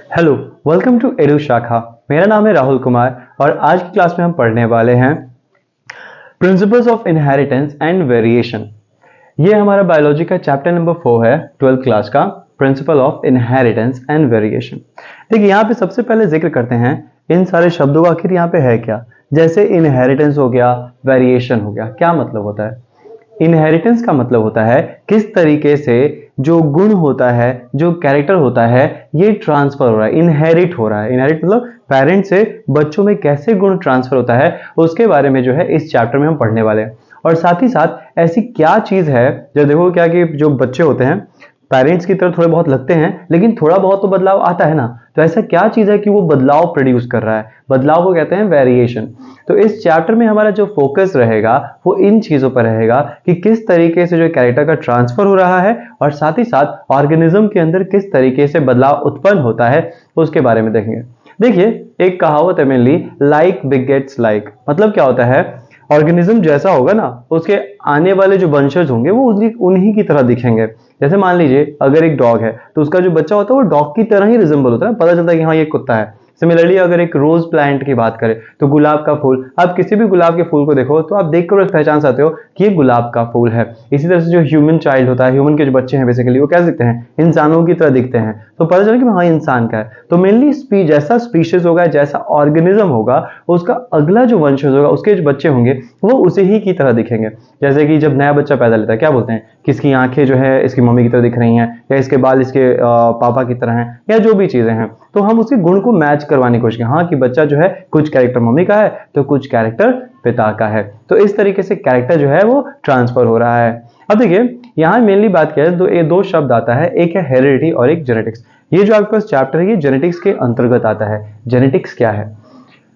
Hello, welcome to edu शाखा। मेरा नाम है राहुल कुमार और आज की क्लास में हम पढ़ने वाले हैं principles of inheritance and variation. ये हमारा बायोलॉजी का चैप्टर नंबर 4 है 12th क्लास का, principle of inheritance and variation. देखिए यहाँ पे सबसे पहले जिक्र करते हैं इन सारे शब्दों का आखिर यहाँ पे है क्या। जैसे इनहेरिटेंस हो गया, वेरिएशन हो गया, क्या मतलब होता है। इनहेरिटेंस का मतलब होता है किस तरीके से जो गुण होता है, जो कैरेक्टर होता है, ये ट्रांसफर हो रहा है, इनहेरिट हो रहा है। इनहेरिट मतलब पेरेंट से बच्चों में कैसे गुण ट्रांसफर होता है, उसके बारे में जो है इस चैप्टर में हम पढ़ने वाले हैं। और साथ ही साथ ऐसी क्या चीज है जो देखो क्या कि जो बच्चे होते हैं पेरेंट्स की तरह थोड़े बहुत लगते हैं, लेकिन थोड़ा बहुत तो बदलाव आता है ना। तो ऐसा क्या चीज है कि वो बदलाव प्रोड्यूस कर रहा है, बदलाव को कहते हैं वेरिएशन। तो इस चैप्टर में हमारा जो फोकस रहेगा वो इन चीजों पर रहेगा कि किस तरीके से जो कैरेक्टर का ट्रांसफर हो रहा है और साथ ही साथ ऑर्गेनिज्म के अंदर किस तरीके से बदलाव उत्पन्न होता है उसके बारे में देखेंगे। देखिए एक कहावत है मेनली, लाइक बिगेट्स लाइक। मतलब क्या होता है, ऑर्गेनिज्म जैसा होगा ना उसके आने वाले जो वंशज होंगे वो उन्हीं की तरह दिखेंगे। जैसे मान लीजिए अगर एक डॉग है तो उसका जो बच्चा होता है वो डॉग की तरह ही रिजेंबल होता है, पता चलता है कि हाँ ये कुत्ता है। सिमिलरली अगर एक रोज प्लांट की बात करें तो गुलाब का फूल, आप किसी भी गुलाब के फूल को देखो तो आप देखकर पहचान सकते हो कि ये गुलाब का फूल है। इसी तरह से जो ह्यूमन चाइल्ड होता है, ह्यूमन के जो बच्चे हैं बेसिकली वो कैसे दिखते हैं, इंसानों की तरह दिखते हैं। तो पता चला कि हाँ इंसान का है। तो मेनली जैसा स्पीशीज होगा, जैसा ऑर्गेनिज्म होगा, उसका अगला जो वंशज होगा, उसके जो बच्चे होंगे वो उसे ही की तरह दिखेंगे। जैसे कि जब नया बच्चा पैदा लेता है क्या बोलते हैं, किसकी आंखें जो है इसकी मम्मी की तरह दिख रही हैं, या इसके बाल इसके पापा की तरह हैं, या जो भी चीजें हैं। तो हम उसके गुण को मैच करवाने की कोशिश करें, हाँ कि बच्चा जो है कुछ कैरेक्टर मम्मी का है तो कुछ कैरेक्टर पिता का है। तो इस तरीके से कैरेक्टर जो है वो ट्रांसफर हो रहा है। अब देखिए यहाँ मेनली बात किया तो ये दो शब्द आता है, एक है हेरिडिटी और एक जेनेटिक्स। ये जो आपके पास चैप्टर है ये जेनेटिक्स के अंतर्गत आता है। जेनेटिक्स क्या है,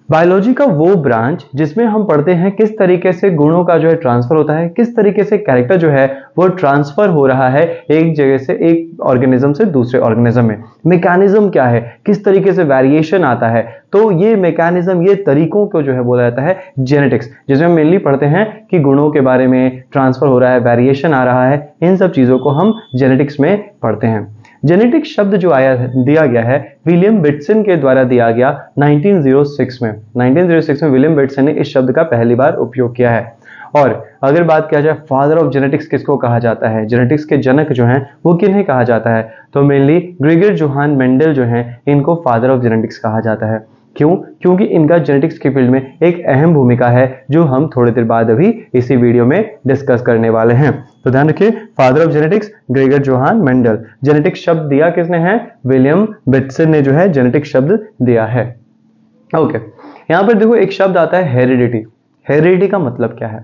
बायोलॉजी का वो ब्रांच जिसमें हम पढ़ते हैं किस तरीके से गुणों का जो है ट्रांसफर होता है, किस तरीके से कैरेक्टर जो है वो ट्रांसफर हो रहा है एक जगह से एक ऑर्गेनिज्म से दूसरे ऑर्गेनिज्म में। मैकेनिज्म क्या है, किस तरीके से वेरिएशन आता है। तो ये मैकेनिज्म, ये तरीकों को जो है बोला जाता है जेनेटिक्स, जिसमें हम मेनली पढ़ते हैं कि गुणों के बारे में ट्रांसफर हो रहा है, वेरिएशन आ रहा है, इन सब चीजों को हम जेनेटिक्स में पढ़ते हैं। जेनेटिक शब्द जो दिया गया है विलियम बेटसन के द्वारा दिया गया 1906 में। 1906 में विलियम बेटसन ने इस शब्द का पहली बार उपयोग किया है। और अगर बात किया जाए फादर ऑफ जेनेटिक्स किसको कहा जाता है, जेनेटिक्स के जनक जो हैं वो किन्हें कहा जाता है, तो मेनली ग्रेगर जोहान मेंडल जो हैं इनको फादर ऑफ जेनेटिक्स कहा जाता है। क्यों? क्योंकि इनका जेनेटिक्स के फील्ड में एक अहम भूमिका है जो हम थोड़ी देर बाद अभी इसी वीडियो में डिस्कस करने वाले हैं। तो ध्यान रखिए, father of genetics Gregor Johan Mendel. Genetics शब्द दिया किसने है, विलियम बेटसन ने जो है जेनेटिक्स शब्द दिया है। ओके, यहां पर देखो एक शब्द आता है हेरिडिटी। हेरिडिटी का मतलब क्या है,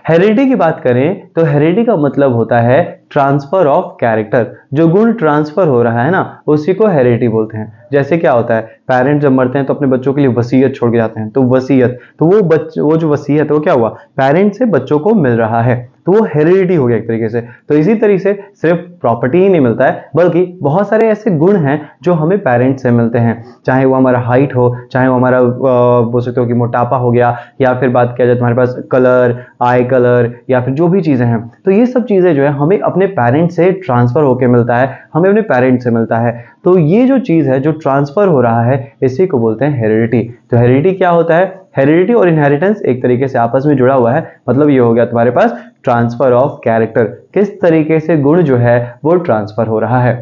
हेरिडिटी की बात करें तो हेरिडिटी का मतलब होता है ट्रांसफर ऑफ कैरेक्टर। जो गुण ट्रांसफर हो रहा है ना उसी को हेरिडिटी बोलते हैं। जैसे क्या होता है, पेरेंट्स जब मरते हैं तो अपने बच्चों के लिए वसीयत छोड़ के जाते हैं, तो वसीयत, तो वो जो वसीयत है वो क्या हुआ, पेरेंट्स से बच्चों को मिल रहा है, तो वो हेरिडिटी हो गया एक तरीके से। तो इसी तरीके से सिर्फ प्रॉपर्टी ही नहीं मिलता है बल्कि बहुत सारे ऐसे गुण हैं जो हमें पेरेंट्स से मिलते हैं, चाहे वो हमारा हाइट हो, चाहे वो हमारा बोल सकते हो कि मोटापा हो गया, या फिर बात किया जाए तुम्हारे पास कलर, आई कलर, या फिर जो भी चीजें हैं। तो ये सब चीजें जो है हमें अपने पेरेंट्स से ट्रांसफर होकर मिलता है, हमें अपने पेरेंट्स से मिलता है। तो ये जो चीज है जो ट्रांसफर हो रहा है इसी को बोलते हैं हेरिडिटी। तो हेरिडिटी क्या होता है, हेरिडिटी और इनहेरिटेंस एक तरीके से आपस में जुड़ा हुआ है। मतलब ये हो गया तुम्हारे पास ट्रांसफर ऑफ कैरेक्टर, किस तरीके से गुण जो है वो ट्रांसफर हो रहा है।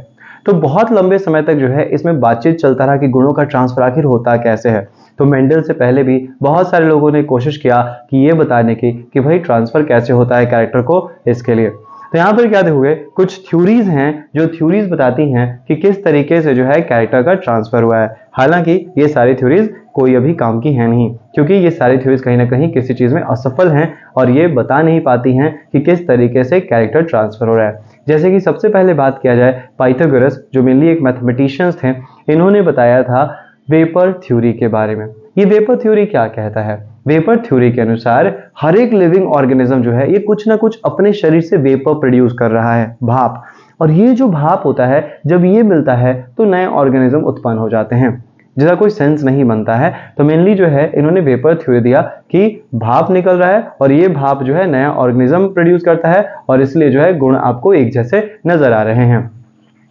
तो बहुत लंबे समय तक जो है इसमें बातचीत चलता रहा कि गुणों का ट्रांसफर आखिर होता कैसे है। तो मेंडल से पहले भी बहुत सारे लोगों ने कोशिश किया कि ये बताने की कि भाई ट्रांसफर कैसे होता है कैरेक्टर को, इसके लिए। तो यहाँ पर क्या देखोगे, कुछ थ्योरीज हैं जो थ्योरीज बताती हैं कि किस तरीके से जो है कैरेक्टर का ट्रांसफर हुआ है। हालांकि ये सारी थ्योरीज कोई अभी काम की है नहीं, क्योंकि ये सारी थ्योरीज कहीं ना कहीं किसी चीज में असफल हैं और ये बता नहीं पाती हैं कि किस तरीके से कैरेक्टर ट्रांसफर हो रहा है। जैसे कि सबसे पहले बात किया जाए पाइथागोरस जो मेनली एक मैथमेटिशियंस थे, इन्होंने बताया था वेपर थ्योरी के बारे में। ये वेपर थ्योरी क्या कहता है, वेपर थ्योरी के अनुसार हर एक लिविंग ऑर्गेनिज्म जो है ये कुछ ना कुछ अपने शरीर से वेपर प्रोड्यूस कर रहा है, भाप। और ये जो भाप होता है जब ये मिलता है तो नए ऑर्गेनिज्म उत्पन्न हो जाते हैं, जिसका कोई सेंस नहीं बनता है। तो मेनली जो है इन्होंने वेपर थ्योरी दिया कि भाप निकल रहा है और ये भाप जो है नया ऑर्गेनिज्म प्रोड्यूस करता है और इसलिए जो है गुण आपको एक जैसे नजर आ रहे हैं।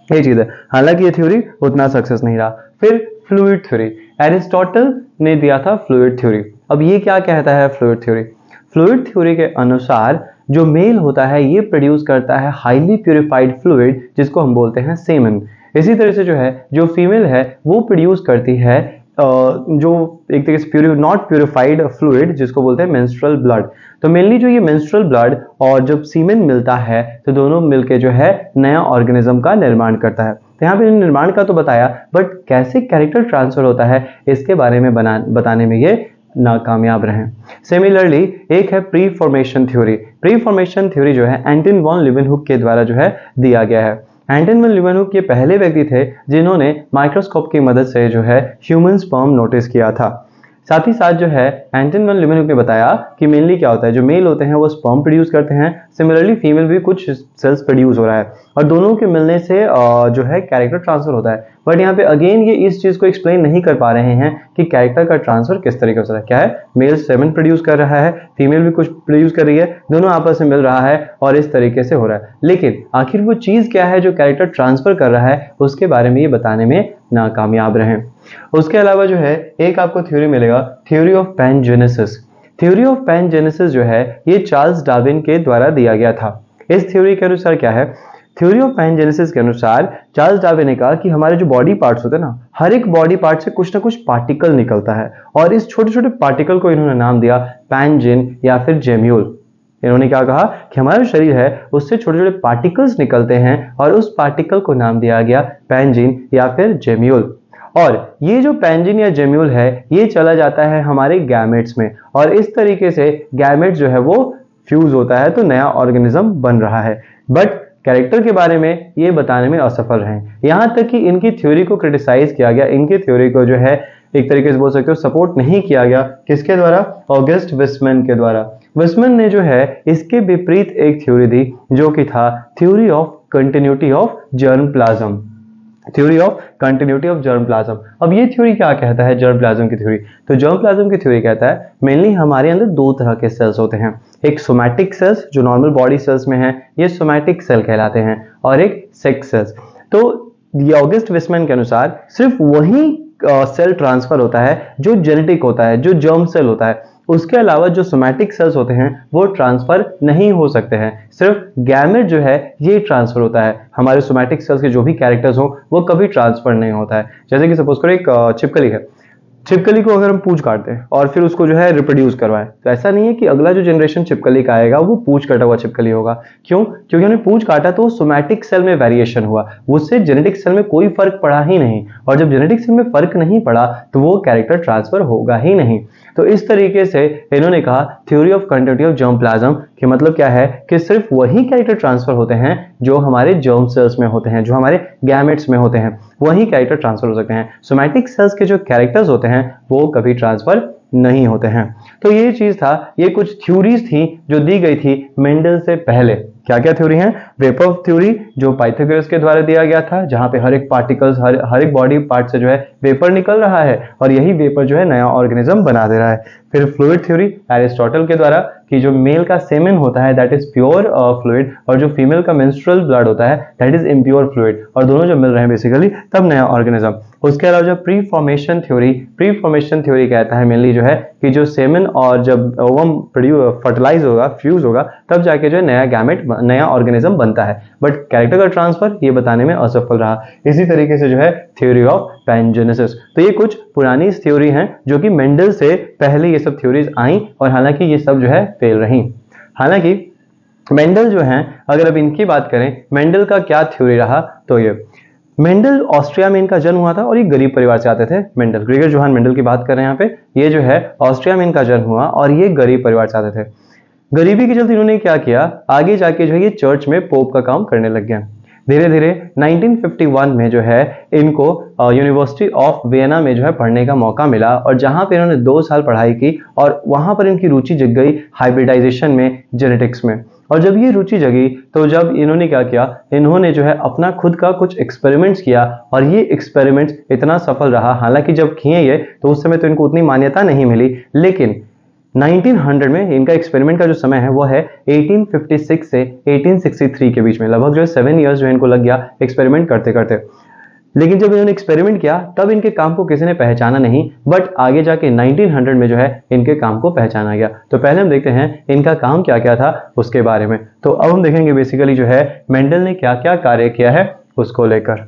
ये चीज है। हालांकि ये थ्योरी उतना सक्सेस नहीं रहा। फिर फ्लूइड थ्योरी, एरिस्टोटल ने दिया था फ्लूइड थ्योरी। अब ये क्या कहता है फ्लूइड थ्योरी? फ्लूइड थ्योरी के अनुसार जो मेल होता है ये प्रोड्यूस करता है हाईली प्यूरिफाइड फ्लूइड, जिसको हम बोलते हैं सेमन। इसी तरह से जो है जो फीमेल है वो प्रोड्यूस करती है जो एक तरीके से नॉट प्यूरिफाइड फ्लूइड, जिसको बोलते हैं मेंस्ट्रुअल ब्लड। तो मेनली जो ये मेंस्ट्रुअल ब्लड और जब सीमेन मिलता है तो दोनों मिलके जो है नया ऑर्गेनिज्म का निर्माण करता है। तो यहाँ पे निर्माण का तो बताया, बट कैसे कैरेक्टर ट्रांसफर होता है इसके बारे में बताने में ये नाकामयाब रहे। सिमिलरली एक है pre formation theory. Pre formation theory जो है एंटन वॉन लीवेनहुक के द्वारा जो है दिया गया है। एंटन वॉन लीवेनहुक ये पहले व्यक्ति थे जिन्होंने माइक्रोस्कोप की मदद से जो है ह्यूमन स्पर्म नोटिस किया था। साथ ही साथ जो है एंटन वॉन लीवेनहुक ने बताया कि मेनली क्या होता है, जो मेल होते हैं वो स्पर्म प्रोड्यूस करते हैं, सिमिलरली फीमेल भी कुछ सेल्स प्रोड्यूस हो रहा है और दोनों के मिलने से जो है कैरेक्टर ट्रांसफर होता है। बट यहाँ पे अगेन ये इस चीज को एक्सप्लेन नहीं कर पा रहे हैं कि कैरेक्टर का ट्रांसफर किस तरीके से हो रहा है। क्या है, मेल सेमन प्रोड्यूस कर रहा है, फीमेल भी कुछ प्रोड्यूस कर रही है, दोनों आपस में मिल रहा है और इस तरीके से हो रहा है। लेकिन आखिर वो चीज क्या है जो कैरेक्टर ट्रांसफर कर रहा है, उसके बारे में ये बताने में नाकामयाब रहे। उसके अलावा जो है एक आपको थ्योरी मिलेगा, थ्योरी ऑफ पैनजेनेसिस। थ्योरी ऑफ पैनजेनेसिस जो है ये चार्ल्स डार्विन के द्वारा दिया गया था। इस थ्योरी के अनुसार क्या है, थ्योरी ऑफ पैनजेनेसिस के अनुसार चार्ल्स डार्विन ने कहा कि हमारे जो बॉडी पार्ट्स होते हैं ना, हर एक बॉडी पार्ट से कुछ ना कुछ पार्टिकल निकलता है और इस छोटे छोटे पार्टिकल को इन्होंने नाम दिया पैनजिन या फिर जेम्यूल। इन्होंने क्या कहा कि हमारा शरीर है उससे छोटे छोटे पार्टिकल्स निकलते हैं और उस पार्टिकल को नाम दिया गया पैनजिन या फिर जेम्यूल। और ये जो पैनजिन या जेम्यूल है ये चला जाता है हमारे गैमेट्स में और इस तरीके से गैमेट्स जो है वो फ्यूज होता है तो नया ऑर्गेनिज्म बन रहा है। बट कैरेक्टर के बारे में ये बताने में असफल रहे। यहां तक कि इनकी थ्योरी को क्रिटिसाइज किया गया, इनकी थ्योरी को जो है एक तरीके से बोल सकते हो सपोर्ट नहीं किया गया। किसके द्वारा? ऑगस्ट विस्मैन के द्वारा। विस्मैन ने जो है इसके विपरीत एक थ्योरी दी जो कि था theory of continuity of germ plasm. Theory of continuity of germ plasm. अब ये थ्योरी क्या कहता है जर्म प्लाज्म की थ्योरी? तो जर्म प्लाज्म की थ्योरी कहता है मेनली हमारे अंदर दो तरह के सेल्स होते हैं, एक सोमैटिक सेल्स जो नॉर्मल बॉडी सेल्स में है, ये सोमैटिक सेल कहलाते हैं, और एक सेक्स सेल्स। तो ये ऑगस्ट विस्मैन के अनुसार सिर्फ वही सेल ट्रांसफर होता है जो जेनेटिक होता है, जो जर्म सेल होता है। उसके अलावा जो सोमैटिक सेल्स होते हैं वो ट्रांसफर नहीं हो सकते हैं। सिर्फ गैमेट जो है ये ट्रांसफर होता है। हमारे सोमैटिक सेल्स के जो भी कैरेक्टर्स हो वो कभी ट्रांसफर नहीं होता है। जैसे कि सपोज करो एक छिपकली है, छिपकली को अगर हम पूंछ काटते हैं और फिर उसको जो है रिप्रोड्यूस करवाएं, तो ऐसा नहीं है कि अगला जो जनरेशन छिपकली का आएगा वो पूंछ कटा हुआ छिपकली होगा। क्यों? क्योंकि हमने पूंछ काटा तो सोमैटिक सेल में वेरिएशन हुआ, उससे जेनेटिक सेल में कोई फर्क पड़ा ही नहीं, और जब जेनेटिक सेल में फर्क नहीं पड़ा तो वो कैरेक्टर ट्रांसफर होगा ही नहीं। तो इस तरीके से इन्होंने कहा theory of continuity of germ plasm कि मतलब क्या है कि सिर्फ वही कैरेक्टर ट्रांसफर होते हैं जो हमारे जर्म सेल्स में होते हैं, जो हमारे गैमेट्स में होते हैं, वही कैरेक्टर ट्रांसफर हो सकते हैं। सोमैटिक सेल्स के जो कैरेक्टर्स होते हैं वो कभी ट्रांसफर नहीं होते हैं। तो ये चीज था, ये कुछ थ्योरीज थी जो दी गई थी मेंडल से पहले। क्या क्या थ्योरी है? वेपर थ्योरी जो पाइथागोरस के द्वारा दिया गया था, जहां पे हर एक पार्टिकल्स हर एक बॉडी पार्ट से जो है वेपर निकल रहा है और यही वेपर जो है नया ऑर्गेनिज्म बना दे रहा है। फिर फ्लूइड थ्योरी एरिस्टोटल के द्वारा कि जो मेल का सेमेन होता है दैट इज प्योर फ्लूइड और जो फीमेल का मेंस्ट्रुअल ब्लड होता है दैट इज इम्प्योर फ्लूइड, और दोनों जब मिल रहे हैं बेसिकली तब नया ऑर्गेनिज्म। उसके अलावा जो प्री फॉर्मेशन थ्योरी कहता है मेनली जो है कि जो सेमेन और जब ओवम फर्टिलाइज होगा, फ्यूज होगा, तब जाके जो है नया गैमेट नया ऑर्गेनिज्म बनता है। बट कैरेक्टर का ट्रांसफर ये बताने में असफल रहा। इसी तरीके से जो है थ्योरी ऑफ पैनजेनेसिस। तो ये कुछ पुरानी थ्योरी हैं जो कि मेंडल से पहले ये सब थ्योरीज आई और हालांकि ये सब जो है फेल रही। हालांकि मेंडल जो हैं, अगर अब इनकी बात करें मेंडल का क्या थ्योरी रहा, तो ये मेंडल ऑस्ट्रिया में इनका जन्म हुआ था और ये गरीब परिवार से आते थे। मेंडल, ग्रेगर जोहान मेंडल की बात कर रहे हैं यहाँ पे। ये जो है ऑस्ट्रिया में इनका जन्म हुआ और ये गरीब परिवार से आते थे। गरीबी के चलते इन्होंने क्या किया, आगे जाके जो है ये चर्च में पोप का काम करने लग गया। धीरे धीरे 1951 में जो है इनको यूनिवर्सिटी ऑफ वियना में जो है पढ़ने का मौका मिला और जहां पे इन्होंने 2 साल पढ़ाई की और वहां पर इनकी रुचि जग गई हाइब्रिडाइजेशन में, जेनेटिक्स में। और जब ये रुचि जगी तो जब इन्होंने क्या किया, इन्होंने जो है अपना खुद का कुछ एक्सपेरिमेंट्स किया और ये एक्सपेरिमेंट्स इतना सफल रहा। हालांकि जब किए ये तो उस समय तो इनको उतनी मान्यता नहीं मिली, लेकिन 1900 में इनका एक्सपेरिमेंट का जो समय है वो है 1856 से 1863 के बीच में, लगभग जो है 7 इयर्स जो है इनको लग गया एक्सपेरिमेंट करते करते। लेकिन जब इन्होंने एक्सपेरिमेंट किया तब इनके काम को किसी ने पहचाना नहीं, बट आगे जाके 1900 में जो है इनके काम को पहचाना गया। तो पहले हम देखते हैं इनका काम क्या क्या था उसके बारे में। तो अब हम देखेंगे बेसिकली जो है मेंडल ने क्या क्या कार्य किया है उसको लेकर।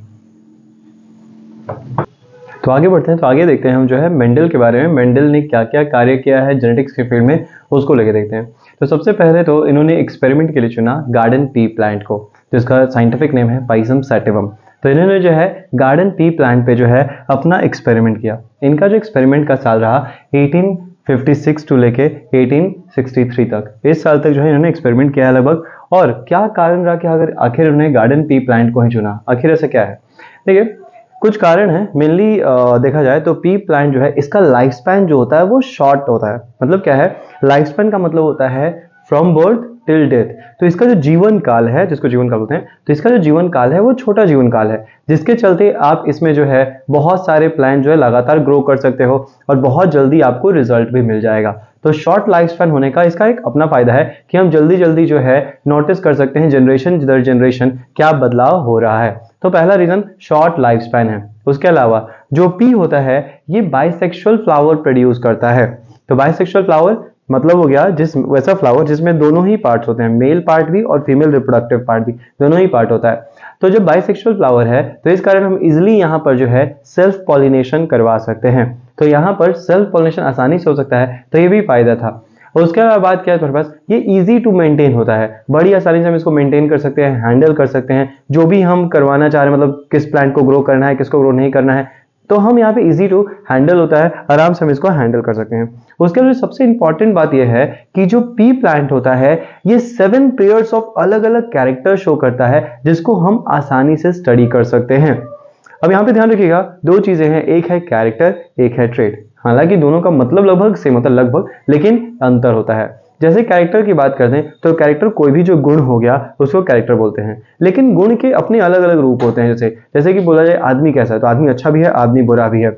तो आगे बढ़ते हैं, तो आगे देखते हैं हम जो है मेंडल के बारे में, मेंडल ने क्या क्या कार्य किया है जेनेटिक्स के फील्ड में उसको लेके देखते हैं। तो सबसे पहले तो इन्होंने एक्सपेरिमेंट के लिए चुना गार्डन पी प्लांट को, जिसका साइंटिफिक नेम है पाइसम सैटिवम। तो इन्होंने जो है गार्डन पी प्लांट पे जो है अपना एक्सपेरिमेंट किया। इनका जो एक्सपेरिमेंट का साल रहा 1856 टू लेके 1863 तक, इस साल तक जो है इन्होंने एक्सपेरिमेंट किया है लगभग। और क्या कारण रहा कि अगर आखिर उन्होंने गार्डन पी प्लांट को ही चुना, आखिर ऐसा क्या है? देखिए कुछ कारण है। मेनली देखा जाए तो पी प्लांट जो है इसका लाइफ स्पैन जो होता है वो शॉर्ट होता है। मतलब क्या है, लाइफ स्पैन का मतलब होता है फ्रॉम बर्थ टिल डेथ। तो इसका जो जीवन काल है, जिसको जीवन काल बोलते हैं, तो इसका जो जीवन काल है वो छोटा जीवन काल है, जिसके चलते आप इसमें जो है बहुत सारे प्लांट जो है लगातार ग्रो कर सकते हो और बहुत जल्दी आपको रिजल्ट भी मिल जाएगा। तो शॉर्ट लाइफ स्पैन होने का इसका एक अपना फायदा है कि हम जल्दी जल्दी जो है नोटिस कर सकते हैं जनरेशन दर जनरेशन क्या बदलाव हो रहा है। तो पहला रीजन शॉर्ट लाइफ स्पैन है। उसके अलावा जो पी होता है ये बाइसेक्सुअल फ्लावर प्रोड्यूस करता है। तो बाइसेक्सुअल फ्लावर मतलब हो गया वैसा फ्लावर जिसमें दोनों ही पार्ट्स होते हैं, मेल पार्ट भी और फीमेल रिप्रोडक्टिव पार्ट भी, दोनों ही पार्ट होता है। तो जब बाइसेक्सुअल फ्लावर है तो इस कारण हम इजिली यहाँ पर जो है सेल्फ पॉलिनेशन करवा सकते हैं। तो यहाँ पर सेल्फ पॉलिनेशन आसानी से हो सकता है, तो ये भी फायदा था। और उसके बाद क्या है तुम्हारे पास, ये इजी टू मेंटेन होता है, बड़ी आसानी से हम इसको मेंटेन कर सकते हैं, हैंडल कर सकते हैं। जो भी हम करवाना चाह रहे हैं, मतलब किस प्लांट को ग्रो करना है, किसको ग्रो नहीं करना है, तो हम यहाँ पे इजी टू हैंडल होता है, आराम से हम इसको हैंडल कर सकते हैं। उसके लिए सबसे इंपॉर्टेंट बात यह है कि जो पी प्लांट होता है ये 7 पेयर्स ऑफ अलग अलग कैरेक्टर शो करता है, जिसको हम आसानी से स्टडी कर सकते हैं। अब यहाँ पे ध्यान रखिएगा, दो चीजें हैं, एक है कैरेक्टर, एक है ट्रेड। हालांकि दोनों का मतलब लगभग सेम होता है, लगभग, लेकिन अंतर होता है। जैसे कैरेक्टर की बात करते हैं तो कैरेक्टर कोई भी जो गुण हो गया उसको कैरेक्टर बोलते हैं, लेकिन गुण के अपने अलग अलग रूप होते हैं। जैसे कि बोला जाए आदमी कैसा है, तो आदमी अच्छा भी है, आदमी बुरा भी है।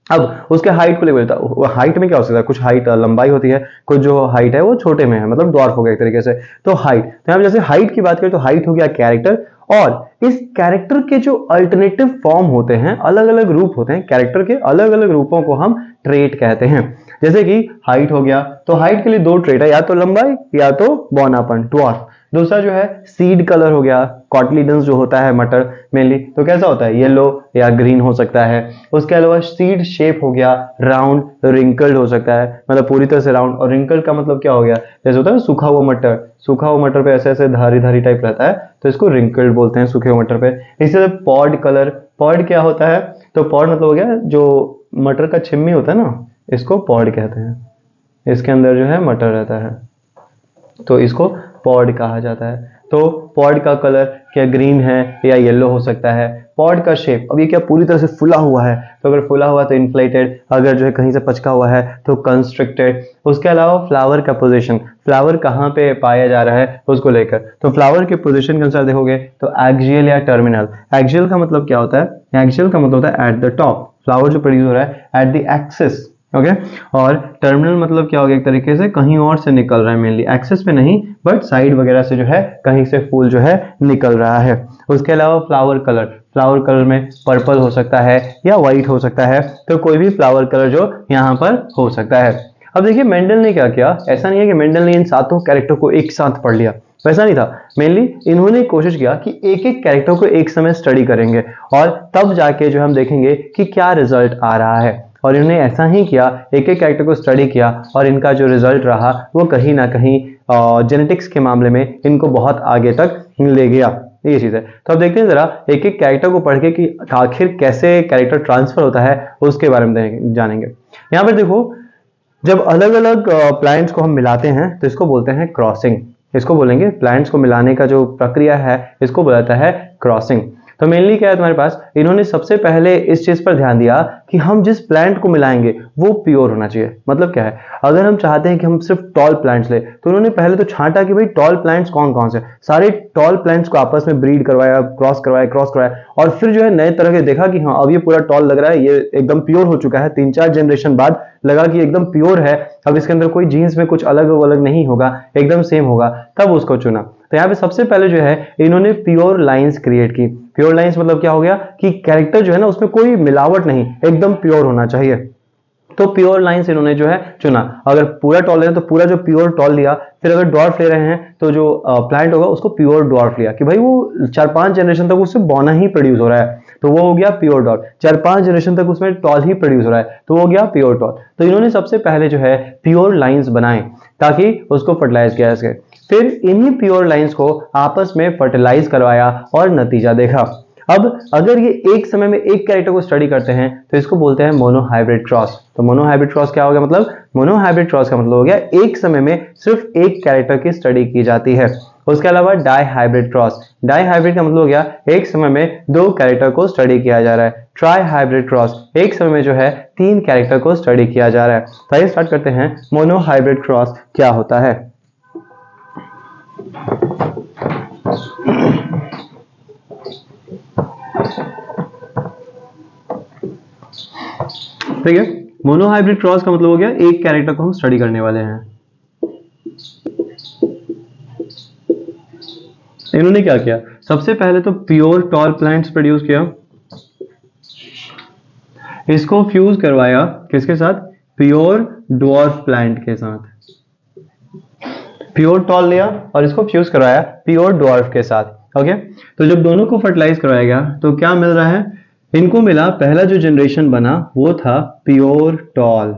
अब उसके हाइट को लेकर, हाइट में क्या हो सकता है, कुछ हाइट लंबाई होती है, कुछ जो हाइट है वो छोटे में है, मतलब ड्वार्फ हो गया एक तरीके से। तो हाइट, तो यहाँ जैसे हाइट की बात करें तो हाइट हो गया कैरेक्टर, और इस कैरेक्टर के जो अल्टरनेटिव फॉर्म होते हैं, अलग अलग रूप होते हैं, कैरेक्टर के अलग अलग रूपों को हम ट्रेट कहते हैं। जैसे कि हाइट हो गया, तो हाइट के लिए दो ट्रेट है, या तो लंबाई या तो बौनापन, ड्वार्फ। दूसरा जो है सीड कलर हो गया, कॉटलीडन्स जो होता है मटर मेनली, तो कैसा होता है, येलो या ग्रीन हो सकता है। उसके अलावा सीड शेप हो गया, राउंड, रिंकल्ड हो सकता है, मतलब पूरी तरह से राउंड। और रिंकल्ड का मतलब क्या हो गया, जैसे होता है सूखा हुआ मटर पे ऐसे ऐसे धारी धारी टाइप रहता है, तो इसको रिंकल्ड बोलते हैं सूखे हुए मटर पे। इसी तरह पॉड कलर, पॉड क्या होता है, तो पॉड मतलब हो गया जो मटर का छिम्मी होता है ना, इसको पॉड कहते हैं। इसके अंदर जो है मटर रहता है, तो इसको पॉड कहा जाता है। तो पॉड का कलर क्या ग्रीन है या येलो हो सकता है। पॉड का शेप, अब ये क्या पूरी तरह से फुला हुआ है, तो अगर फुला हुआ तो इन्फ्लेटेड, अगर जो है कहीं से पचका हुआ है तो कंस्ट्रिक्टेड। उसके अलावा फ्लावर का पोजीशन, फ्लावर कहाँ पे पाया जा रहा है उसको लेकर, तो फ्लावर के पोजीशन के अनुसार देखोगे तो एक्सियल या टर्मिनल। एक्सियल का मतलब क्या होता है, एक्सियल का मतलब होता है एट द टॉप, फ्लावर जो प्रोड्यूस हो रहा है एट द एक्सिस, ओके। और टर्मिनल मतलब क्या हो गया, एक तरीके से कहीं और से निकल रहा है, मेनली एक्सेस पे नहीं बट साइड वगैरह से जो है कहीं से फूल जो है निकल रहा है। उसके अलावा फ्लावर कलर, फ्लावर कलर में पर्पल हो सकता है या व्हाइट हो सकता है, तो कोई भी फ्लावर कलर जो यहाँ पर हो सकता है। अब देखिए मेंडल ने क्या किया, ऐसा नहीं है कि मेंडल ने इन सातों कैरेक्टर को एक साथ पढ़ लिया, वैसा नहीं था। मेनली इन्होंने कोशिश किया कि एक एक कैरेक्टर को एक समय स्टडी करेंगे और तब जाके जो हम देखेंगे कि क्या रिजल्ट आ रहा है। और इन्होंने ऐसा ही किया, एक एक कैरेक्टर को स्टडी किया और इनका जो रिजल्ट रहा वो कहीं ना कहीं जेनेटिक्स के मामले में इनको बहुत आगे तक ले गया, ये चीज है। तो अब देखते हैं जरा एक एक कैरेक्टर को पढ़ के कि आखिर कैसे कैरेक्टर ट्रांसफर होता है उसके बारे में जानेंगे। यहाँ पर देखो, जब अलग अलग प्लांट्स को हम मिलाते हैं तो इसको बोलते हैं क्रॉसिंग, इसको बोलेंगे प्लांट्स को मिलाने का जो प्रक्रिया है इसको बोला जाता है क्रॉसिंग। तो मेनली क्या है तुम्हारे पास, इन्होंने सबसे पहले इस चीज पर ध्यान दिया कि हम जिस प्लांट को मिलाएंगे वो प्योर होना चाहिए। मतलब क्या है, अगर हम चाहते हैं कि हम सिर्फ टॉल प्लांट्स ले, तो उन्होंने पहले तो छांटा कि भाई टॉल प्लांट्स कौन कौन से, सारे टॉल प्लांट्स को आपस में ब्रीड करवाया, क्रॉस करवाया, और फिर जो है नए तरह के देखा कि हाँ अब ये पूरा टॉल लग रहा है, ये एकदम प्योर हो चुका है। 3-4 जनरेशन बाद लगा कि एकदम प्योर है, अब इसके अंदर कोई जीन्स में कुछ अलग अलग नहीं होगा, एकदम सेम होगा, तब उसको चुना। तो यहाँ पे सबसे पहले जो है इन्होंने प्योर लाइंस क्रिएट की। प्योर लाइंस मतलब क्या हो गया कि कैरेक्टर जो है ना उसमें कोई मिलावट नहीं, एकदम प्योर होना चाहिए। तो प्योर लाइंस इन्होंने जो है चुना। अगर पूरा टॉल ले रहे हैं तो पूरा जो प्योर टॉल लिया, फिर अगर डॉर्फ ले रहे हैं तो जो प्लांट होगा उसको प्योर डॉर्फ लिया कि भाई वो 4-5 जनरेशन तक उससे बौना ही प्रोड्यूस हो रहा है, तो वो हो गया प्योर डॉर्फ। 4-5 जनरेशन तक उसमें टॉल ही प्रोड्यूस हो रहा है, तो वो हो गया प्योर टॉल। तो इन्होंने सबसे पहले जो है प्योर लाइंस बनाए ताकि उसको फर्टिलाइज किया जा सके। फिर इन्हीं प्योर लाइंस को आपस में फर्टिलाइज करवाया और नतीजा देखा। अब अगर ये एक समय में एक कैरेक्टर को स्टडी करते हैं तो इसको बोलते हैं मोनोहाइब्रिड क्रॉस। तो मोनोहाइब्रिड क्रॉस क्या हो गया, मतलब मोनोहाइब्रिड क्रॉस का मतलब हो गया एक समय में सिर्फ एक कैरेक्टर की स्टडी की जाती है। उसके अलावा dihybrid cross, dihybrid का मतलब हो गया एक समय में 2 कैरेक्टर को स्टडी किया जा रहा है। ट्राई हाइब्रिड क्रॉस, एक समय में जो है 3 कैरेक्टर को स्टडी किया जा रहा है। तो आइए स्टार्ट करते हैं मोनोहाइब्रिड क्रॉस क्या होता है। ठीक है, मोनोहाइब्रिड क्रॉस का मतलब हो गया एक कैरेक्टर को हम स्टडी करने वाले हैं। इन्होंने क्या किया, सबसे पहले तो प्योर टॉल प्लांट्स प्रोड्यूस किया, इसको फ्यूज करवाया किसके साथ, प्योर ड्वार्फ प्लांट के साथ। प्योर टॉल लिया और इसको फ्यूज करवाया प्योर ड्वार्फ के साथ। ओके, तो जब दोनों को फर्टिलाइज करवाया गया तो क्या मिल रहा है, इनको मिला, पहला जो जनरेशन बना वो था प्योर टॉल,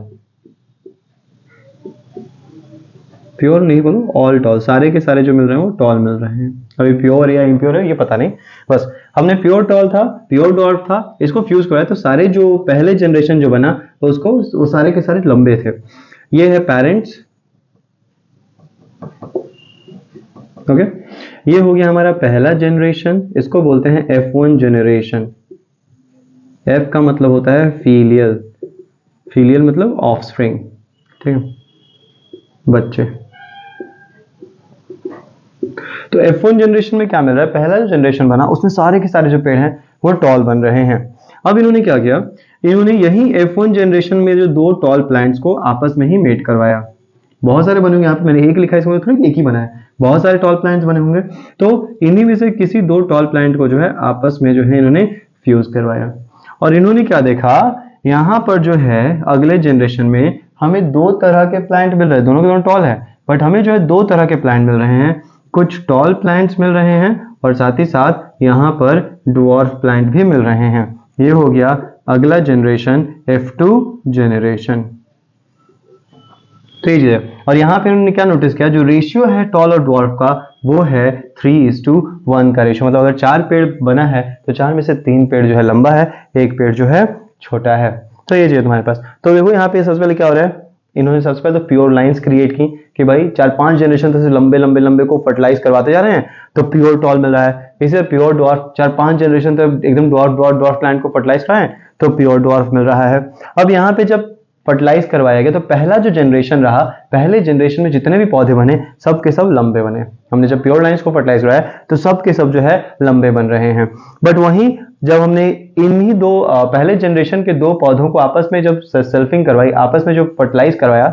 प्योर नहीं बोलो ऑल टॉल, सारे के सारे जो मिल रहे हैं वो टॉल मिल रहे हैं। अभी प्योर या इम्प्योर है ये पता नहीं, बस हमने प्योर टॉल था, प्योर डॉर्फ था, इसको फ्यूज करवाया तो सारे जो पहले जनरेशन जो बना उसको वो सारे के सारे लंबे थे। ये है पेरेंट्स। ओके, ये हो गया हमारा पहला जनरेशन, इसको बोलते हैं F1 जनरेशन। F का मतलब होता है फीलियल, फीलियल मतलब ऑफस्प्रिंग, ठीक है, बच्चे। तो F1 जनरेशन में क्या मिल रहा है, पहला जो जनरेशन बना उसमें सारे के सारे जो पेड़ हैं वो टॉल बन रहे हैं। अब इन्होंने क्या किया, इन्होंने यही F1 जनरेशन में जो 2 टॉल प्लांट्स को आपस में ही मेट करवाया। बहुत सारे बने होंगे, यहाँ पे मैंने एक लिखा है, इसमें थोड़ी एक ही बना है, बहुत सारे टॉल प्लांट्स बने होंगे। तो इन्हीं में से किसी 2 टॉल प्लांट को जो है आपस में जो है इन्होंने फ्यूज करवाया। और इन्होंने क्या देखा, यहाँ पर जो है अगले जनरेशन में हमें 2 तरह के प्लांट मिल रहे हैं, दोनों के दोनों टॉल है, बट हमें जो है 2 तरह के प्लांट मिल रहे हैं। कुछ टॉल प्लांट्स मिल रहे हैं और साथ ही साथ यहाँ पर ड्वार्फ प्लांट भी मिल रहे हैं। ये हो गया अगला जनरेशन F2 जनरेशन। तो ये, और यहाँ पे उन्होंने क्या नोटिस किया, जो रेशियो है टॉल और ड्वार्फ का वो है 3:1 का रेशियो। मतलब अगर 4 पेड़ बना है तो 4 में से 3 पेड़ जो है लंबा है, 1 पेड़ जो है छोटा है। तो ये जो तुम्हारे पास, तो देखो यहाँ पे सबसे पहले क्या हो रहा है, इन्होंने सबसे पहले तो प्योर लाइंस क्रिएट की कि भाई 4-5 जनरेशन से लंबे लंबे लंबे को फर्टिलाइज करवाते जा रहे हैं तो प्योर टॉल मिल रहा है। इसे प्योर ड्वार्फ 4-5 जनरेशन तक एकदम ड्वार्फ प्लांट को फर्टिलाइज कराएं तो प्योर ड्वार्फ मिल रहा है। अब यहाँ पे जब फर्टिलाइज करवाया गया तो पहला जो जनरेशन रहा, पहले जनरेशन में जितने भी पौधे बने सब के सब लंबे बने। हमने जब प्योर लाइंस को फर्टिलाइज कराया तो सब के सब जो है लंबे बन रहे हैं। बट वहीं जब हमने इन्हीं 2 पहले जनरेशन के 2 पौधों को आपस में जब सेल्फिंग करवाई, आपस में जो फर्टिलाइज करवाया,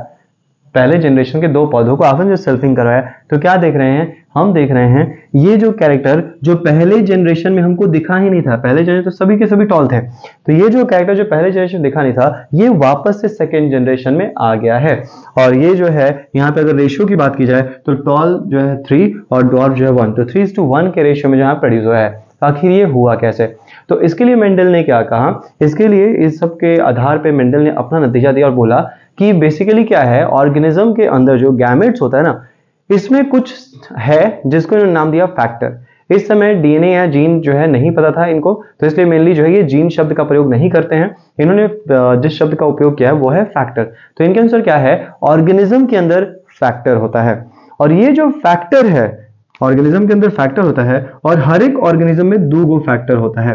पहले जनरेशन के 2 पौधों को आपस में सेल्फिंग करवाया, तो क्या देख रहे हैं, हम देख रहे हैं ये जो कैरेक्टर जो पहले जनरेशन में हमको दिखा ही नहीं था, पहले जनरेशन तो सभी के सभी टॉल थे, तो ये जो कैरेक्टर जो पहले जनरेशन दिखा नहीं था ये वापस से सेकेंड जनरेशन में आ गया है। और ये जो है यहाँ पे अगर रेशियो की बात की जाए तो टॉल जो है 3 और डॉर्फ जो है 1, तो 3:1 के रेशियो में जहाँ प्रोड्यूस हुआ है। आखिर ये हुआ कैसे, तो इसके लिए मेंडल ने क्या कहा, इसके लिए इस सब के आधार पे मेंडल ने अपना नतीजा दिया और बोला कि बेसिकली क्या है, ऑर्गेनिज्म के अंदर जो गैमेट्स होता है ना, इसमें कुछ है जिसको इन्होंने नाम दिया फैक्टर। इस समय डीएनए या जीन जो है नहीं पता था इनको, तो इसलिए मेनली जो है ये जीन शब्द का प्रयोग नहीं करते हैं। इन्होंने जिस शब्द का उपयोग किया है वो है फैक्टर। तो इनके अनुसार क्या है, ऑर्गेनिज्म के अंदर फैक्टर होता है, और ये जो फैक्टर है ऑर्गेनिज्म के अंदर फैक्टर होता है, और हर एक ऑर्गेनिज्म में 2 फैक्टर होता है।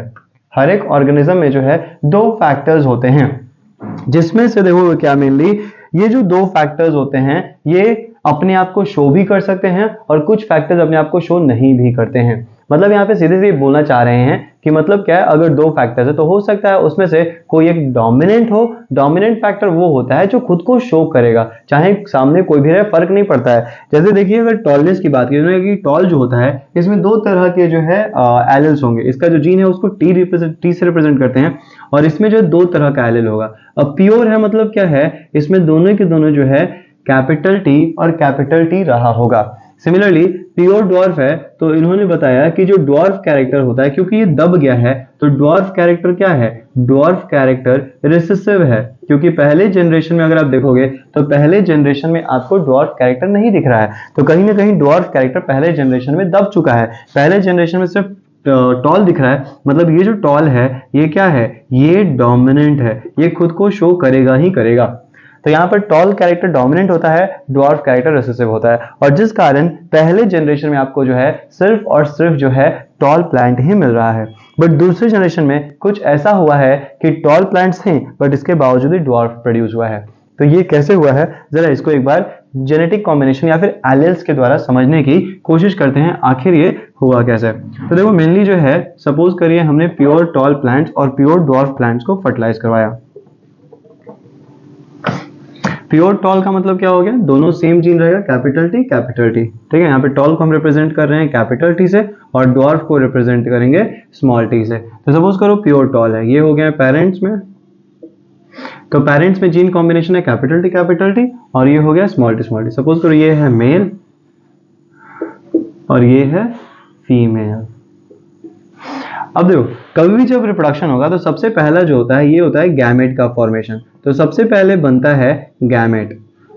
हर एक ऑर्गेनिज्म में जो है दो फैक्टर्स होते हैं, जिसमें से देखो क्या मेनली ये जो दो फैक्टर्स होते हैं ये अपने आप को शो भी कर सकते हैं और कुछ फैक्टर्स अपने आप को शो नहीं भी करते हैं। मतलब यहाँ पे सीधे सीधे बोलना चाह रहे हैं कि मतलब क्या है, अगर दो फैक्टर्स है तो हो सकता है उसमें से कोई एक डोमिनेंट हो। डोमिनेंट फैक्टर वो होता है जो खुद को शो करेगा, चाहे सामने कोई भी रहे, फर्क नहीं पड़ता है। जैसे देखिए अगर टॉलनेस की बात करें कि टॉल जो होता है इसमें दो तरह के जो है एलिल्स होंगे। इसका जो जीन है उसको टी से रिप्रेजेंट करते हैं और इसमें जो दो तरह का एलिल होगा। अब प्योर है मतलब क्या है, इसमें दोनों के दोनों जो है कैपिटल टी और कैपिटल टी रहा होगा। सिमिलरली प्योर ड्वार्फ है तो इन्होंने बताया कि जो ड्वार्फ कैरेक्टर होता है, क्योंकि ये दब गया है तो ड्वार्फ कैरेक्टर क्या है, ड्वार्फ कैरेक्टर रिसेसिव है। क्योंकि पहले जनरेशन में अगर आप देखोगे तो पहले जनरेशन में आपको ड्वार्फ कैरेक्टर नहीं दिख रहा है, तो कहीं ना कहीं ड्वार्फ कैरेक्टर पहले जनरेशन में दब चुका है। पहले जनरेशन में सिर्फ टॉल दिख रहा है, मतलब ये जो टॉल है ये क्या है, ये डोमिनेंट है, ये खुद को शो करेगा ही करेगा। तो यहाँ पर टॉल कैरेक्टर डोमिनेंट होता है, ड्वार्फ कैरेक्टर रिसेसिव होता है, और जिस कारण पहले जनरेशन में आपको जो है सिर्फ और सिर्फ जो है टॉल प्लांट ही मिल रहा है। बट दूसरे जनरेशन में कुछ ऐसा हुआ है कि टॉल प्लांट्स थे बट इसके बावजूद ही ड्वार्फ प्रोड्यूस हुआ है। तो ये कैसे हुआ है, जरा इसको एक बार जेनेटिक कॉम्बिनेशन या फिर एलिल्स के द्वारा समझने की कोशिश करते हैं, आखिर ये हुआ कैसे। तो देखो मेनली जो है, सपोज करिए हमने प्योर टॉल प्लांट्स और प्योर ड्वार्फ प्लांट्स को फर्टिलाइज करवाया। प्योर टॉल का मतलब क्या हो गया, दोनों सेम जीन रहेगा, कैपिटल टी कैपिटल टी, ठीक है। यहाँ पे टॉल को हम रिप्रेजेंट कर रहे हैं कैपिटल टी से और ड्वार्फ को रिप्रेजेंट करेंगे स्मॉल टी से। तो सपोज करो प्योर टॉल है, ये हो गया पेरेंट्स में, तो पेरेंट्स में जीन कॉम्बिनेशन है कैपिटल टी और ये हो गया small T small T. Suppose करो ये है मेल और ये है फीमेल। अब देखो कभी भी जब रिप्रोडक्शन होगा तो सबसे पहला जो होता है ये होता है गैमेट का फॉर्मेशन। तो सबसे पहले बनता है गैमेट,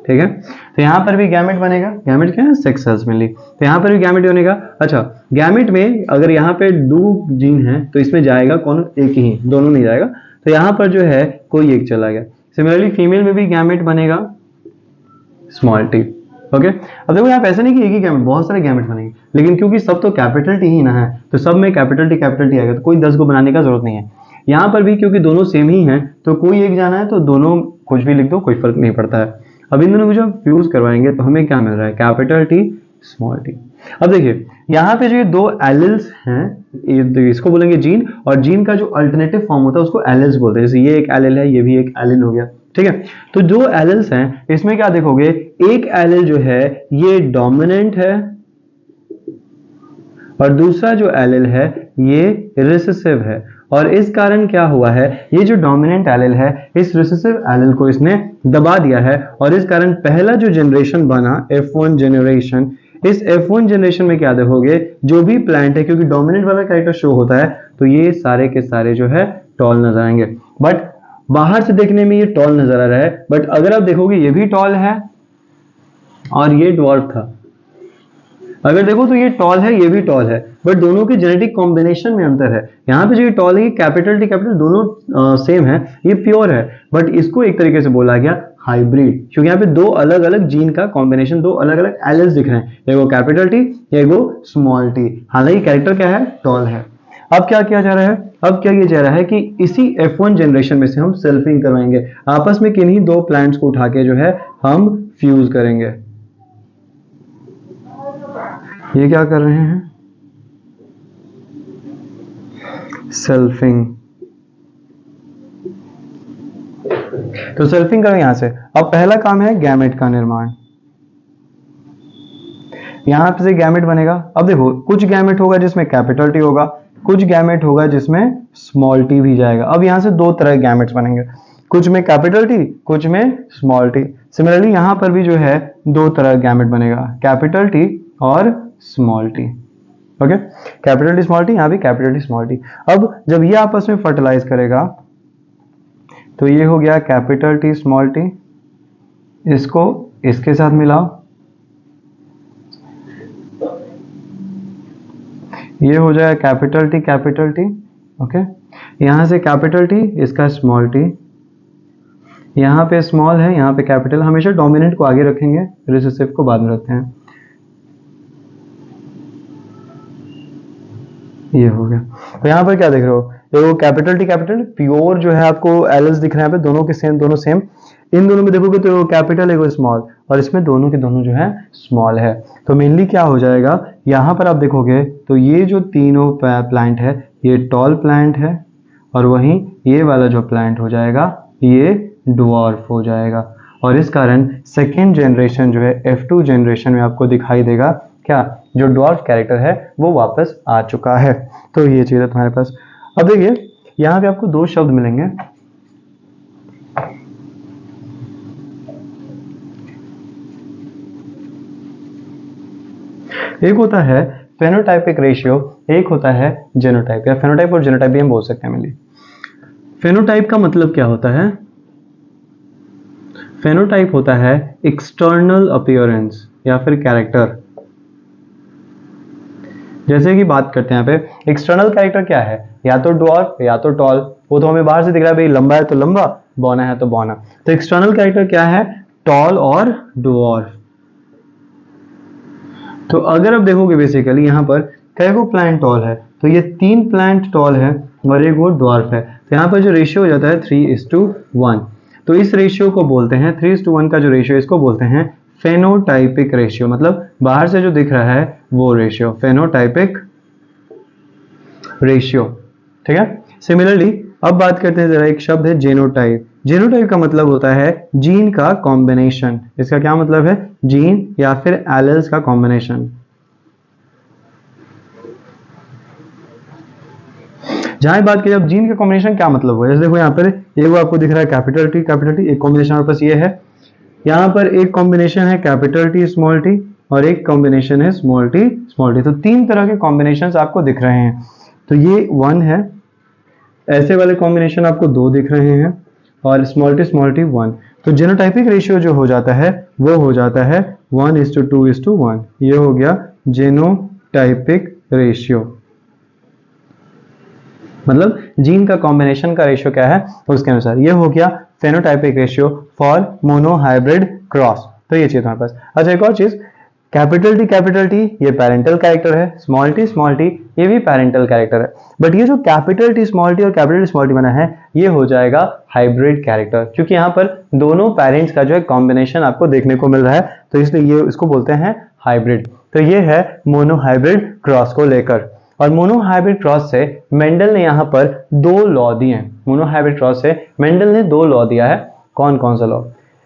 ठीक है। तो यहाँ पर भी गैमेट बनेगा, गैमेट क्या है, सेक्स सेल्स मेनली, तो यहाँ पर भी गैमेट बनेगा। अच्छा गैमेट में अगर यहाँ पे दो जीन है तो इसमें जाएगा कौन, एक ही, दोनों नहीं जाएगा, तो यहाँ पर जो है कोई एक चला गया। सिमिलरली फीमेल में भी गैमेट बनेगा स्मॉल टी, ओके। अब देखो यहाँ पे ऐसा नहीं कि एक ही गैमेट, बहुत सारे गैमेट बनेंगे, लेकिन क्योंकि सब तो कैपिटल टी ही ना है तो सब में कैपिटल टी आएगा, तो कोई 10 को बनाने का जरूरत नहीं है। यहाँ पर भी क्योंकि दोनों सेम ही हैं तो कोई एक जाना है तो दोनों कुछ भी लिख दो, कोई फर्क नहीं पड़ता है। अब इन दोनों को जब फ्यूज करवाएंगे तो हमें क्या मिल रहा है, कैपिटल टी स्मॉल टी। अब देखिए यहाँ पे जो ये दो एलिल्स हैं इसको बोलेंगे जीन, और जीन का जो अल्टरनेटिव फॉर्म होता है उसको एलिल्स बोलते हैं। जैसे ये एक एलिल है, ये भी एक एलिल हो गया, ठीक है। तो जो एलिल्स हैं इसमें क्या देखोगे, एक एलिल जो है ये डोमिनेंट है और दूसरा जो एलिल है ये रिसेसिव है। और इस कारण क्या हुआ है, ये जो डोमिनेंट एलिल है इस रिसेसिव एलिल को इसने दबा दिया है और इस कारण पहला जो जनरेशन बना F1 जनरेशन, इस F1 जनरेशन में क्या देखोगे, जो भी प्लांट है क्योंकि डोमिनेंट वाला कैरेक्टर शो होता है तो ये सारे के सारे जो है टॉल नजर आएंगे। बट बाहर से देखने में ये टॉल नजर आ रहा है, बट अगर आप देखोगे ये भी टॉल है और ये ड्वार्फ था। अगर देखो तो ये टॉल है, ये भी टॉल है, बट दोनों के जेनेटिक कॉम्बिनेशन में अंतर है। यहाँ पे जो ये टॉल है ये कैपिटल टी कैपिटल दोनों सेम है, ये प्योर है, बट इसको एक तरीके से बोला गया हाइब्रिड, क्योंकि यहाँ पे दो अलग अलग जीन का कॉम्बिनेशन, दो अलग अलग एलिल्स दिख रहे हैं, एगो कैपिटल टी एगो स्मॉल टी। हालांकि कैरेक्टर क्या है, टॉल है। अब क्या किया जा रहा है, अब क्या किया जा रहा है कि इसी F1 जनरेशन में से हम सेल्फिंग करवाएंगे, आपस में किन्हीं दो प्लांट्स को उठा के जो है हम फ्यूज करेंगे। ये क्या कर रहे हैं, सेल्फिंग। तो सेल्फिंग करें यहां से। अब पहला काम है गैमेट का निर्माण, यहां से गैमेट बनेगा। अब देखो कुछ गैमेट होगा जिसमें कैपिटल टी होगा, कुछ गैमेट होगा जिसमें स्मॉल टी भी जाएगा। अब यहां से दो तरह के गैमेट्स बनेंगे, कुछ में कैपिटल टी कुछ में स्मॉल टी। सिमिलरली यहां पर भी जो है दो तरह गैमेट बनेगा, कैपिटल टी और small T, okay. Capital T small T, यहां भी कैपिटल टी स्मॉल टी। अब जब ये आपस में फर्टिलाइज करेगा तो ये हो गया कैपिटल टी स्मॉल टी, इसको इसके साथ मिलाओ, ये हो जाएगा कैपिटल टी, ओके। यहां से कैपिटल टी, इसका स्मॉल टी, यहां पे स्मॉल है यहां पे कैपिटल। हमेशा डोमिनेंट को आगे रखेंगे, रिसेसिव को बाद में रखते हैं। ये हो गया। तो यहां पर क्या देख रहे हो, देखो कैपिटल टी कैपिटल प्योर जो है आपको एलएस दिख रहे हैं यहाँ पे, दोनों के सेम, दोनों सेम। इन दोनों में देखोगे तो कैपिटल एगो स्मॉल, और इसमें दोनों के दोनों जो है स्मॉल है। तो मेनली क्या हो जाएगा, यहाँ पर आप देखोगे तो ये जो तीनों प्लांट है ये टॉल प्लांट है, और वहीं ये वाला जो प्लांट हो जाएगा ये ड्वार्फ हो जाएगा। और इस कारण सेकेंड जनरेशन जो है F2 जनरेशन में आपको दिखाई देगा क्या, जो ड्वार्फ कैरेक्टर है वो वापस आ चुका है। तो ये चीज है तुम्हारे पास। अब देखिए यहाँ पे आपको दो शब्द मिलेंगे, एक होता है फेनोटाइपिक रेशियो, एक होता है जेनोटाइप, या फेनोटाइप और जेनोटाइप भी हम बोल सकते हैं मिली। फेनोटाइप का मतलब क्या होता है, फेनोटाइप होता है एक्सटर्नल अपीयरेंस या फिर कैरेक्टर। जैसे कि बात करते हैं यहाँ पे एक्सटर्नल कैरेक्टर क्या है, या तो ड्वार्फ या तो टॉल, वो तो हमें बाहर से दिख रहा है भाई, लंबा है तो लंबा, बौना है तो बौना। तो एक्सटर्नल कैरेक्टर क्या है, टॉल और ड्वार्फ। तो अगर आप देखोगे बेसिकली यहाँ पर कई को प्लांट टॉल है, तो ये 3 प्लांट टॉल है और एक वो ड्वार्फ है। तो यहाँ पर जो रेशियो हो जाता है 3:1। तो इस रेशियो को बोलते हैं 3:1 का जो रेशियो, इसको बोलते हैं फेनोटाइपिक रेशियो, मतलब बाहर से जो दिख रहा है वो रेशियो, फेनोटाइपिक रेशियो। ठीक है। सिमिलरली अब बात करते हैं जरा, एक शब्द है जेनोटाइप। जेनोटाइप का मतलब होता है जीन का कॉम्बिनेशन। इसका क्या मतलब है, जीन या फिर एलेल्स का कॉम्बिनेशन। जहां बात की अब जीन का कॉम्बिनेशन क्या मतलब हुआ, जैसे देखो यहाँ पर एक आपको दिख रहा है कैपिटल टी, एक कॉम्बिनेशन हमारे पास ये है, यहाँ पर एक कॉम्बिनेशन है कैपिटल टी स्मॉल टी, और एक कॉम्बिनेशन है स्मॉल टी स्मॉल टी। तो 3 तरह के कॉम्बिनेशंस आपको दिख रहे हैं। तो ये 1 है, ऐसे वाले कॉम्बिनेशन आपको 2 दिख रहे हैं, और स्मॉल टी 1। तो जेनोटाइपिक रेशियो जो हो जाता है वो हो जाता है 1:2:1। ये हो गया जेनोटाइपिक रेशियो, मतलब जीन का कॉम्बिनेशन का रेशियो क्या है उसके अनुसार। ये हो गया phenotypic ratio for monohybrid cross. तो ये चीज हमारे पास। अच्छा एक और चीज, कैपिटल टी ये पेरेंटल कैरेक्टर है, स्मॉल टी ये भी पेरेंटल कैरेक्टर है, बट ये जो कैपिटल टी स्मॉल टी और कैपिटल टी स्मॉल टी बना है ये हो जाएगा हाइब्रिड कैरेक्टर, क्योंकि यहाँ पर दोनों पेरेंट्स का जो है कॉम्बिनेशन आपको देखने को मिल रहा है, तो इसलिए ये इसको बोलते हैं हाइब्रिड। तो ये है मोनोहाइब्रिड क्रॉस को लेकर। और मोनोहाइब्रिड क्रॉस से मेंडल ने यहाँ पर 2 लॉ दिए हैं। मोनोहाइब्रिड क्रॉस से मेंडल ने 2 लॉ दिया है। कौन कौन सा लॉ,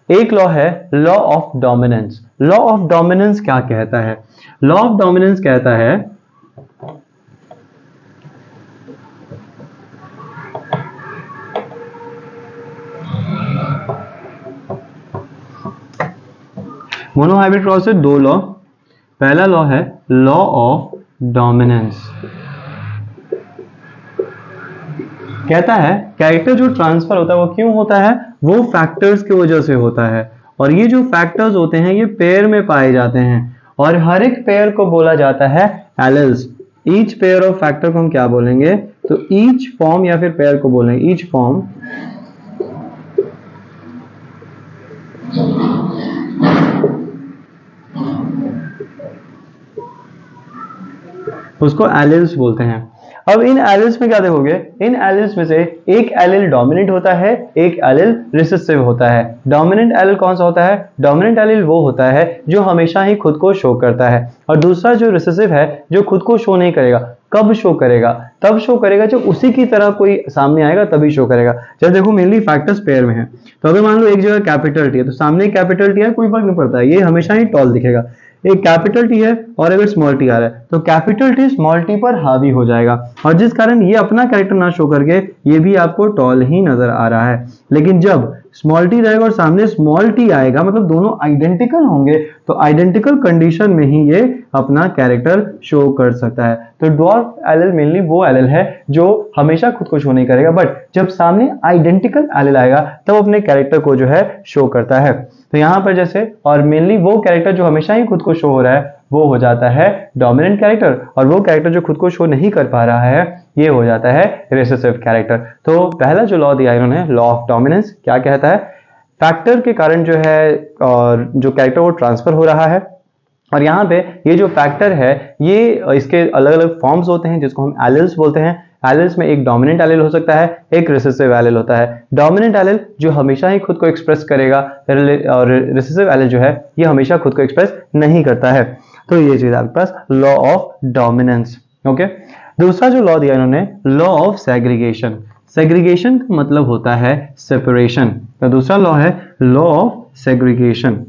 एक लॉ है law of dominance. Law of dominance क्या कहता है, लॉ ऑफ डोमिनेंस कहता है मोनोहाइब्रिड क्रॉस से 2 लॉ। पहला लॉ है लॉ ऑफ डोमिनेंस, कहता है कैरेक्टर जो ट्रांसफर होता है वो क्यों होता है, वो फैक्टर्स की वजह से होता है, और ये जो फैक्टर्स होते हैं ये पेयर में पाए जाते हैं, और हर एक पेयर को बोला जाता है alleles. Each pair of factor को हम क्या बोलेंगे, तो ईच फॉर्म या फिर पेयर को बोलेंगे ईच फॉर्म, उसको एलिल्स बोलते हैं। अब इन एलिल्स में क्या देखोगे, इन एलिल्स में से एक एलिल डोमिनेंट होता है, एक एलिल रिसेसिव होता है। डोमिनेंट एलिल कौन सा होता है, डोमिनेंट एलिल वो होता है जो हमेशा ही खुद को शो करता है, और दूसरा जो रिसेसिव है जो खुद को शो नहीं करेगा। कब शो करेगा, तब शो करेगा जब उसी की तरह कोई सामने आएगा तभी शो करेगा। जब देखो मेनली फैक्टर्स पेयर में है, तो अगर मान लो एक जगह कैपिटल टी है तो सामने कैपिटल टी है, कोई फर्क नहीं पड़ता है, ये हमेशा ही टॉल दिखेगा। एक कैपिटल टी है और अगर स्मॉल टी आ रहा है तो कैपिटल टी स्मॉल टी पर हावी हो जाएगा, और जिस कारण ये अपना कैरेक्टर ना शो करके ये भी आपको टॉल ही नजर आ रहा है। लेकिन जब स्मॉल टी रहेगा और सामने स्मॉल टी आएगा, मतलब दोनों आइडेंटिकल होंगे, तो आइडेंटिकल कंडीशन में ही ये अपना कैरेक्टर शो कर सकता है। तो ड्वार्फ एलिल मेनली वो एलिल है जो हमेशा खुद को शो नहीं करेगा, बट जब सामने आइडेंटिकल एलिल आएगा तब अपने कैरेक्टर को जो है शो करता है। तो यहाँ पर जैसे, और मेनली वो कैरेक्टर जो हमेशा ही खुद को शो हो रहा है वो हो जाता है डोमिनेंट कैरेक्टर, और वो कैरेक्टर जो खुद को शो नहीं कर पा रहा है ये हो जाता है रिसेसिव कैरेक्टर। तो पहला जो लॉ दिया इन्होंने, लॉ ऑफ डोमिनेंस, क्या कहता है, फैक्टर के कारण जो है और जो कैरेक्टर वो ट्रांसफर हो रहा है, और यहाँ पे ये जो फैक्टर है ये इसके अलग अलग फॉर्म्स होते हैं जिसको हम एलिल्स बोलते हैं। एलिल्स में एक डोमिनेंट एलिल हो सकता है, एक रिसेसिव एलिल होता है। डोमिनेंट एलिल जो हमेशा ही खुद को एक्सप्रेस करेगा और रिसेसिव एलिल जो है ये हमेशा खुद को एक्सप्रेस नहीं करता है। तो ये चीज आपके पास लॉ ऑफ डोमिनेंस। ओके, दूसरा जो लॉ दिया इन्होंने, लॉ ऑफ सेग्रीगेशन। सेग्रीगेशन का मतलब होता है सेपरेशन। तो दूसरा लॉ है लॉ ऑफ सेग्रीगेशन।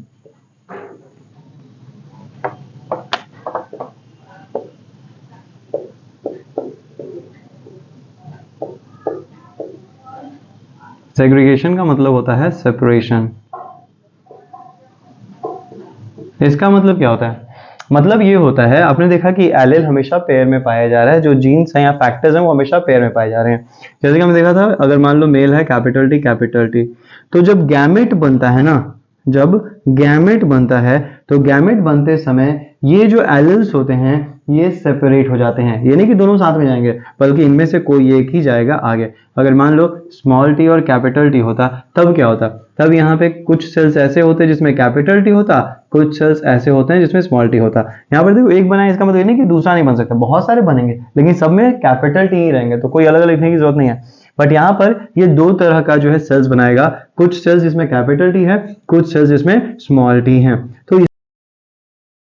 सेग्रीगेशन का मतलब होता है सेपरेशन। इसका मतलब क्या होता है? मतलब ये होता है, आपने देखा कि एलिल हमेशा पेयर में पाया जा रहा है, जो जीन्स हैं या फैक्टर्स हैं वो हमेशा पेयर में पाए जा रहे हैं। जैसे कि हमने देखा था, अगर मान लो मेल है कैपिटल टी, तो जब गैमेट बनता है ना, जब गैमेट बनता है तो गैमेट बनते समय ये जो एलिल्स होते हैं ये सेपरेट हो जाते हैं। ये नहीं कि दोनों साथ में जाएंगे, बल्कि इनमें से कोई एक ही जाएगा आगे। अगर मान लो स्मॉल टी और कैपिटल टी होता, तब क्या होता? तब यहाँ पे कुछ सेल्स ऐसे होते जिसमें कैपिटल टी होता, कुछ सेल्स ऐसे होते हैं जिसमें स्मॉल टी होता। यहाँ पर देखो एक बना है, इसका मतलब ये नहीं कि दूसरा नहीं बन सकता, बहुत सारे बनेंगे लेकिन सब में कैपिटल टी ही रहेंगे, तो कोई अलग अलग लिखने की जरूरत नहीं है। बट यहाँ पर ये दो तरह का जो है सेल्स बनाएगा, कुछ सेल्स जिसमें कैपिटल टी है, कुछ सेल्स जिसमें स्मॉल टी है। तो